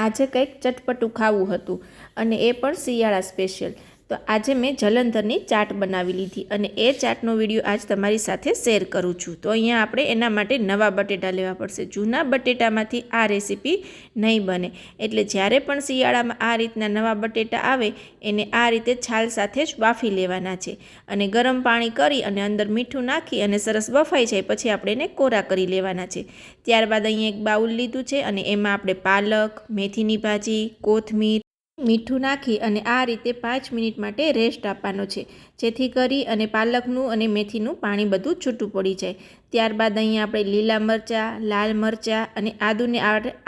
આજે કંઈક ચટપટું ખાવું હતું અને એ પણ શિયાળા સ્પેશિયલ. તો આજે મેં જલંધરની ચાટ બનાવી લીધી અને એ ચાટનો વિડીયો આજ તમારી સાથે શેર કરું છું. તો અહીંયા આપણે એના માટે નવા બટેટા લેવા પડશે. જૂના બટેટામાંથી આ રેસીપી નહીં બને. એટલે જ્યારે પણ શિયાળામાં આ રીતના નવા બટેટા આવે એને આ રીતે છાલ સાથે જ બાફી લેવાના છે અને ગરમ પાણી કરી અને અંદર મીઠું નાખી અને સરસ બફાઈ જાય પછી આપણે એને કોરા કરી લેવાના છે. ત્યારબાદ અહીંયા એક બાઉલ લીધું છે અને એમાં આપણે પાલક, મેથીની ભાજી, કોથમીર, મીઠું નાખી અને આ રીતે 5 મિનિટ માટે રેસ્ટ આપવાનો છે, જેથી કરી અને પાલકનું અને મેથીનું પાણી બધું છૂટું પડી જાય. ત્યારબાદ અહીંયા આપણે લીલા મરચાં, લાલ મરચાં અને આદુને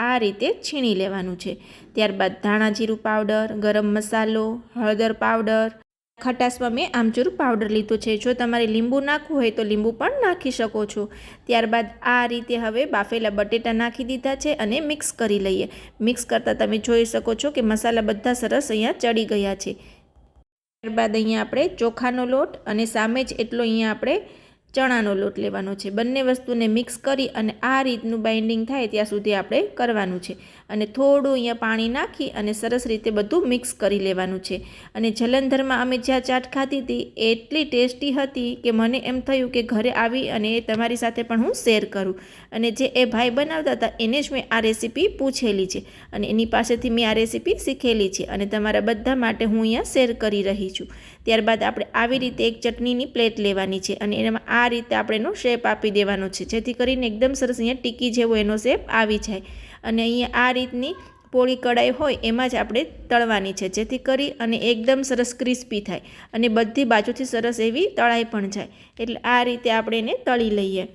આ રીતે છીણી લેવાનું છે. ત્યારબાદ ધાણા જીરું પાવડર, ગરમ મસાલો, હળદર પાવડર, ખટાશમાં મેં આમચૂર પાવડર લીધો છે. જો તમારે લીંબુ નાખવું હોય તો લીંબુ પણ નાખી શકો છો. ત્યારબાદ આ રીતે હવે બાફેલા બટેટા નાખી દીધા છે અને મિક્સ કરી લઈએ. મિક્સ કરતાં તમે જોઈ શકો છો કે મસાલા બધા સરસ અહીંયા ચડી ગયા છે. ત્યારબાદ અહીંયા આપણે ચોખાનો લોટ અને સામે જ એટલો અહીંયા આપણે ચણાનો લોટ લેવાનો છે. બંને વસ્તુને મિક્સ કરી અને આ રીતનું બાઇન્ડિંગ થાય ત્યાં સુધી આપણે કરવાનું છે અને થોડું અહીંયા પાણી નાખી અને સરસ રીતે બધું મિક્સ કરી લેવાનું છે. અને જલંધરમાં અમે જ્યાં ચાટ ખાધી હતી એ એટલી ટેસ્ટી હતી કે મને એમ થયું કે ઘરે આવી અને એ તમારી સાથે પણ હું શેર કરું. અને જે એ ભાઈ બનાવતા હતા એને જ મેં આ રેસીપી પૂછેલી છે અને એની પાસેથી મેં આ રેસીપી શીખેલી છે અને તમારા બધા માટે હું અહીંયા શેર કરી રહી છું. ત્યારબાદ આપણે આવી રીતે એક ચટણીની પ્લેટ લેવાની છે અને એમાં આ રીતે આપણે એનો શેપ આપી દેવાનો છે, જેથી કરીને એકદમ સરસ અહીંયા ટીકી જેવો એનો શેપ આવી જાય. અને અહીંયા આ રીતની પોળી કડાઈ હોય એમાં જ આપણે તળવાની છે, જેથી કરી અને એકદમ સરસ ક્રિસ્પી થાય અને બધી બાજુથી સરસ એવી તળાઈ પણ જાય. એટલે આ રીતે આપણે એને તળી લઈએ.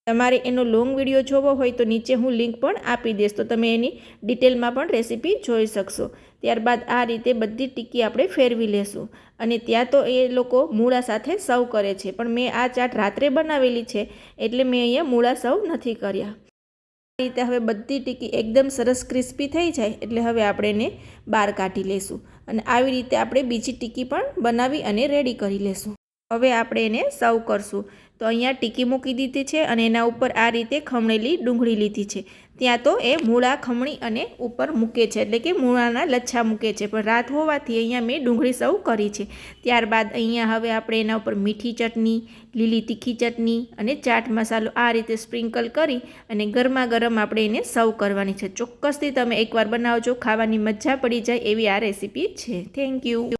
તમારે એનો લોંગ વિડીયો જોવો હોય તો નીચે હું લિંક પણ આપી દઈશ, તો તમે એની ડિટેલમાં પણ રેસીપી જોઈ શકશો. ત્યારબાદ આ રીતે બધી ટીકી આપણે ફેરવી લેશું અને ત્યાં તો એ લોકો મૂળા સાથે સર્વ કરે છે, પણ મેં આ ચાટ રાત્રે બનાવેલી છે એટલે મેં અહીંયા મૂળા સર્વ નથી કર્યા. આ રીતે હવે બધી ટીકી એકદમ સરસ ક્રિસ્પી થઈ જાય એટલે હવે આપણે એને બહાર કાઢી લેશું અને આવી રીતે આપણે બીજી ટીકી પણ બનાવી અને રેડી કરી લેશું. હવે આપણે એને સર્વ કરશું. તો અહીંયા ટીકી મૂકી દીધી છે અને એના ઉપર આ રીતે ખમણેલી ડુંગળી લીધી છે. ત્યાં તો એ મૂળા ખમણી અને ઉપર મૂકે છે, એટલે કે મૂળાના લચ્છા મૂકે છે, પણ રાત હોવાથી અહીંયા મેં ડુંગળી સર્વ કરી છે. ત્યારબાદ અહીંયા હવે આપણે એના ઉપર મીઠી ચટણી, લીલી તીખી ચટણી અને ચાટ મસાલો આ રીતે સ્પ્રિંકલ કરી અને ગરમા ગરમ આપણે એને સર્વ કરવાની છે. ચોક્કસથી તમે એકવાર બનાવજો, ખાવાની મજા પડી જાય એવી આ રેસીપી છે. Thank you.